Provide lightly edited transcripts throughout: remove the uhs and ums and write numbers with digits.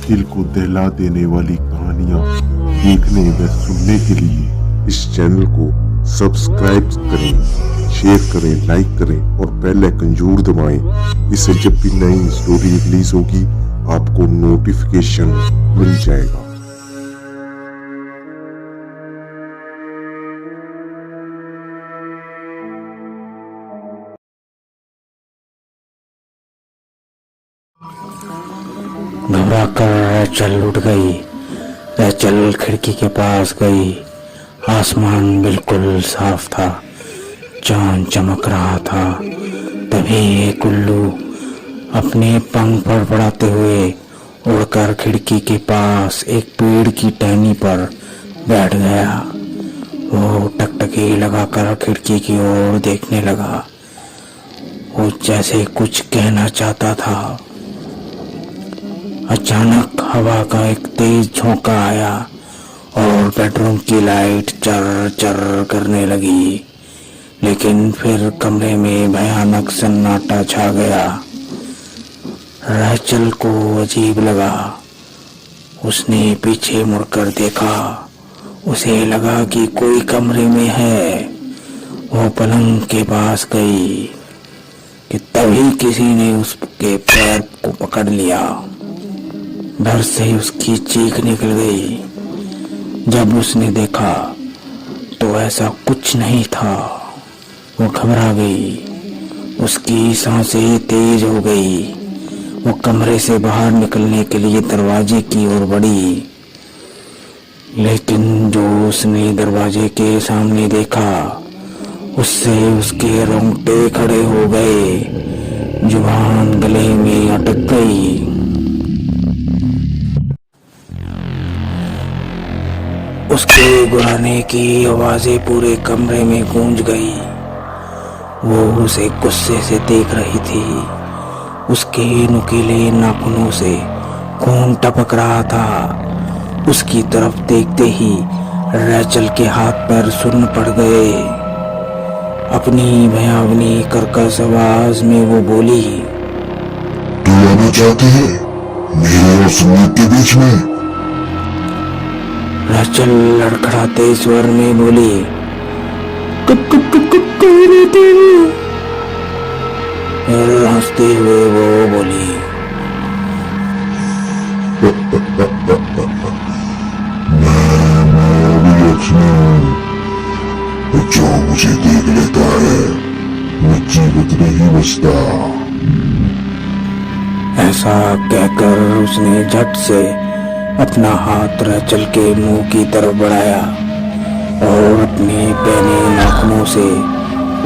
दिल को दहला देने वाली कहानियां देखने व सुनने के लिए इस चैनल को सब्सक्राइब करें, शेयर करें, लाइक करें और बेल आइकन जरूर दबाएं। इससे जब भी नई स्टोरी रिलीज होगी आपको नोटिफिकेशन मिल जाएगा। घबरा कर चल उठ गई। चल खिड़की के पास गई। आसमान बिल्कुल साफ था, चांद चमक रहा था। तभी एक उल्लू अपने पंख फड़फड़ाते हुए उड़कर खिड़की के पास एक पेड़ की टहनी पर बैठ गया। वो टकटकी लगाकर खिड़की की ओर देखने लगा। वो जैसे कुछ कहना चाहता था। अचानक हवा का एक तेज झोंका आया और बेडरूम की लाइट चर चर करने लगी। लेकिन फिर कमरे में भयानक सन्नाटा छा गया। रैचल को अजीब लगा। उसने पीछे मुड़कर देखा। उसे लगा कि कोई कमरे में है। वो पलंग के पास गई कि तभी किसी ने उसके पैर को पकड़ लिया। डर से उसकी चीख निकल गई। जब उसने देखा तो ऐसा कुछ नहीं था। वो घबरा गई। उसकी सांसें तेज हो गई। वो कमरे से बाहर निकलने के लिए दरवाजे की ओर बढ़ी। लेकिन जो उसने दरवाजे के सामने देखा उससे उसके रोंगटे खड़े हो गए। जुबान गले में अटक गई। उसके गुर्राने की आवाजें पूरे कमरे में गूंज गई। वो उसे गुस्से से देख रही थी। उसके नुकीले नाखूनों से खून टपक रहा था। उसकी तरफ देखते ही रैचल के हाथ पैर सुन्न पड़ गए। अपनी भयावनी कर्कश आवाज में वो बोली, तू आना चाहती है मेरे और सुमित के बीच में? रैचल लड़खड़ाते स्वर में बोली, और हंसते हुए वो बोली, मैं भी लक्ष्मी हूँ। जो मुझे देख लेता है वो जीवित नहीं बचता। ऐसा कहकर उसने झट से अपना हाथ रैचल के मुंह की तरफ बढ़ाया और अपने पैने नाखूनों से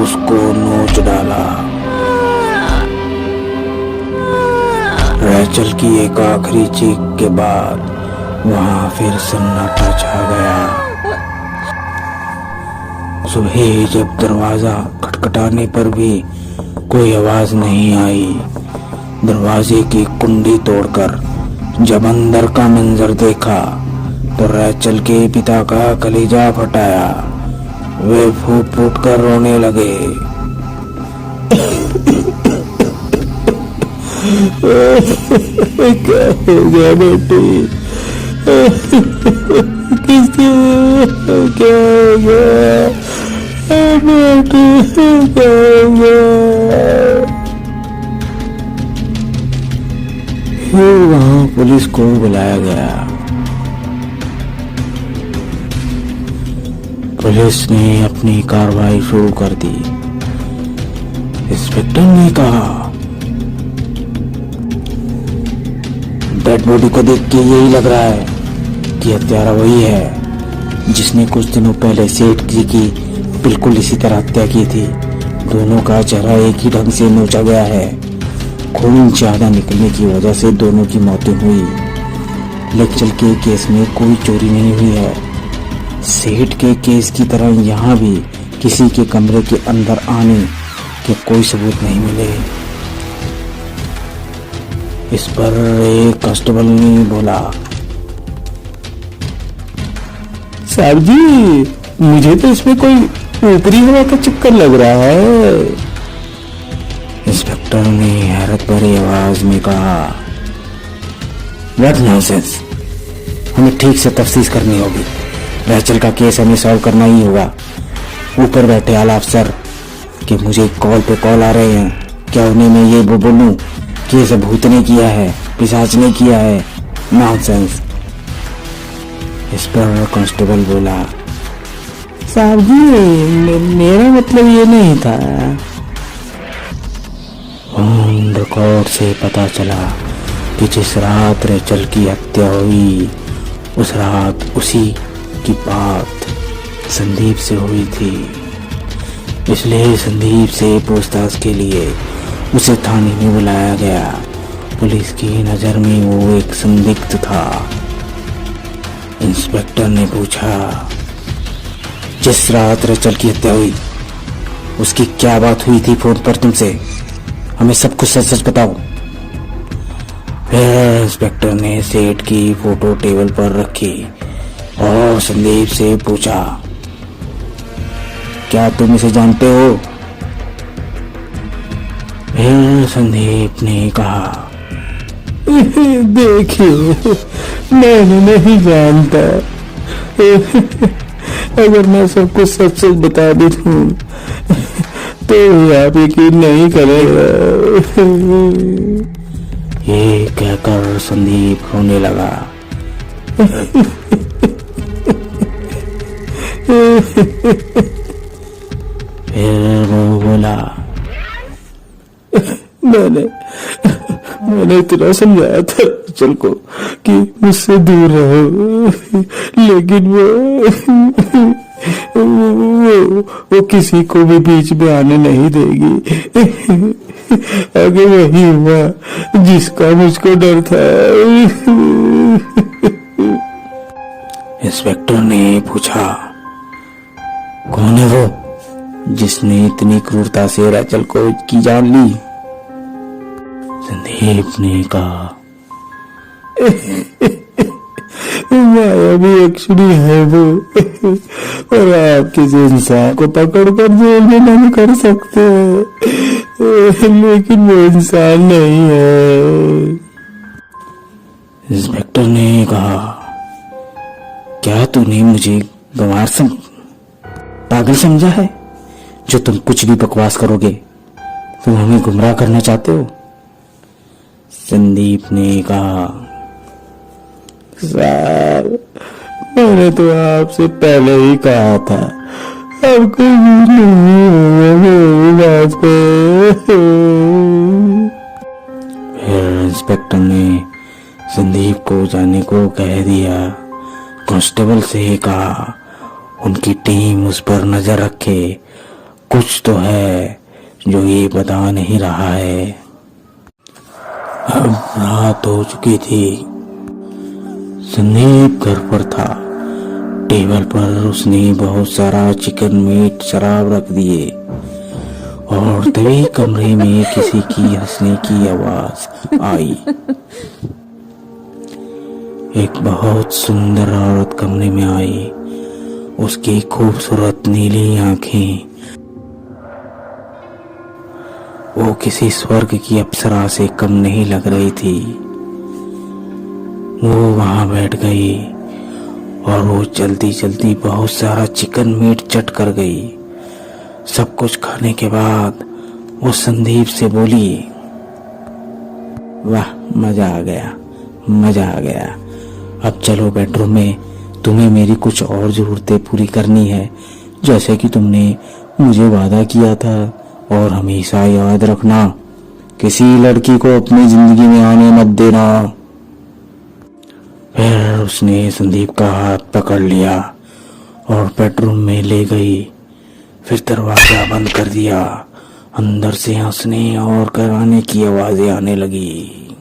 उसको नोच डाला। रैचल की एक आखिरी चीख के बाद वहां फिर सन्नाटा छा गया। सुबह जब दरवाजा खटखटाने पर भी कोई आवाज नहीं आई। दरवाजे की कुंडी तोड़कर जब अंदर का मंजर देखा तो रैचल के पिता का कलेजा फटाया। वे फूट फूट कर रोने लगे। क्या हो गया बेटी? क्या हो गया बेटी? क्या हो गया? फिर वहां पुलिस को बुलाया गया। पुलिस ने अपनी कार्रवाई शुरू कर दी। इंस्पेक्टर ने कहा, डेड बॉडी को देख के यही लग रहा है कि हत्यारा वही है जिसने कुछ दिनों पहले सेठ जी की बिल्कुल इसी तरह हत्या की थी। दोनों का चेहरा एक ही ढंग से नोचा गया है। खून ज्यादा निकलने की वजह से दोनों की मौतें हुई। रैचल के केस में कोई चोरी नहीं हुई है। सेठ के केस की तरह यहाँ भी किसी के कमरे के अंदर आने के कोई सबूत नहीं मिले। इस पर एक कांस्टेबल ने बोला, साहब जी मुझे तो इसमें कोई ऊपरी हवा का चक्कर लग रहा है। इंस्पेक्टर ने हैरत भरी आवाज में कहा, व्हाट नॉनसेंस, हमें ठीक से तफ्तीश करनी होगी। रैचल का केस हमें सॉल्व करना ही होगा। ऊपर बैठे आला अफसर कि मुझे कॉल पे कॉल आ रहे हैं, क्या उन्हें मैं ये बोलूं कि ये सब भूत ने किया है, पिशाच ने किया है? नॉनसेंस। इस पर कांस्टेबल बोला, साहब जी मेरा मतलब ये नहीं था। ऑन रिकॉर्ड से पता चला कि जिस रात रेचल की हत्या हुई उस रात उसी की बात संदीप से हुई थी, इसलिए संदीप से पूछताछ के लिए उसे थाने में बुलाया गया। पुलिस की नजर में वो एक संदिग्ध था। इंस्पेक्टर ने पूछा, जिस रात रेचल की हत्या हुई उसकी क्या बात हुई थी फोन पर तुमसे? हमें सब कुछ सच सच बताओ। फिर इंस्पेक्टर ने सेठ की फोटो टेबल पर रखी और संदीप से पूछा, क्या तुम इसे जानते हो? फिर संदीप ने कहा, देखिए मैं नहीं जानता। अगर मैं सब कुछ सच सच बता भी दूं तो आप यकीन नहीं करेगा। ये कहकर संदीप रोने लगा। फिर वो बोला, मैंने इतना समझाया था चल को कि मुझसे दूर रहो, लेकिन वो किसी को भी बीच में आने नहीं देगी। आगे वही हुआ जिसका मुझको डर था। इंस्पेक्टर ने पूछा, कौन है वो जिसने इतनी क्रूरता से रेचल को की जान ली? संदीप ने कहा, मायावी यक्षिणी है वो, और आप किसी इंसान को पकड़ कर जेल में नहीं कर सकते, लेकिन वो इंसान नहीं है। इंस्पेक्टर ने कहा, क्या तूने मुझे गंवार पागल समझा है जो तुम कुछ भी बकवास करोगे? तुम हमें गुमराह करना चाहते हो? संदीप ने कहा, साहब मैंने तो आपसे पहले ही कहा था, अब कोई नहीं बात पे। फिर इंस्पेक्टर ने संदीप को जाने को कह दिया। कांस्टेबल से कहा, उनकी टीम उस पर नजर रखे, कुछ तो है जो ये बता नहीं रहा है। अब रात हो चुकी थी। संदीप घर पर था। टेबल पर उसने बहुत सारा चिकन मीट शराब रख दिए और तभी कमरे में किसी की हंसने की आवाज आई। एक बहुत सुंदर औरत कमरे में आई। उसकी खूबसूरत नीली आंखें वो किसी स्वर्ग की अप्सरा से कम नहीं लग रही थी। वो वहां बैठ गई और वो जल्दी जल्दी बहुत सारा चिकन मीट चट कर गई। सब कुछ खाने के बाद वो संदीप से बोली, वाह मजा आ गया, मजा आ गया। अब चलो बेडरूम में, तुम्हें मेरी कुछ और जरूरतें पूरी करनी है, जैसे कि तुमने मुझे वादा किया था। और हमेशा याद रखना, किसी लड़की को अपनी जिंदगी में आने मत देना। फिर उसने संदीप का हाथ पकड़ लिया और बेडरूम में ले गई। फिर दरवाजा बंद कर दिया। अंदर से हंसने और कराने की आवाजें आने लगी।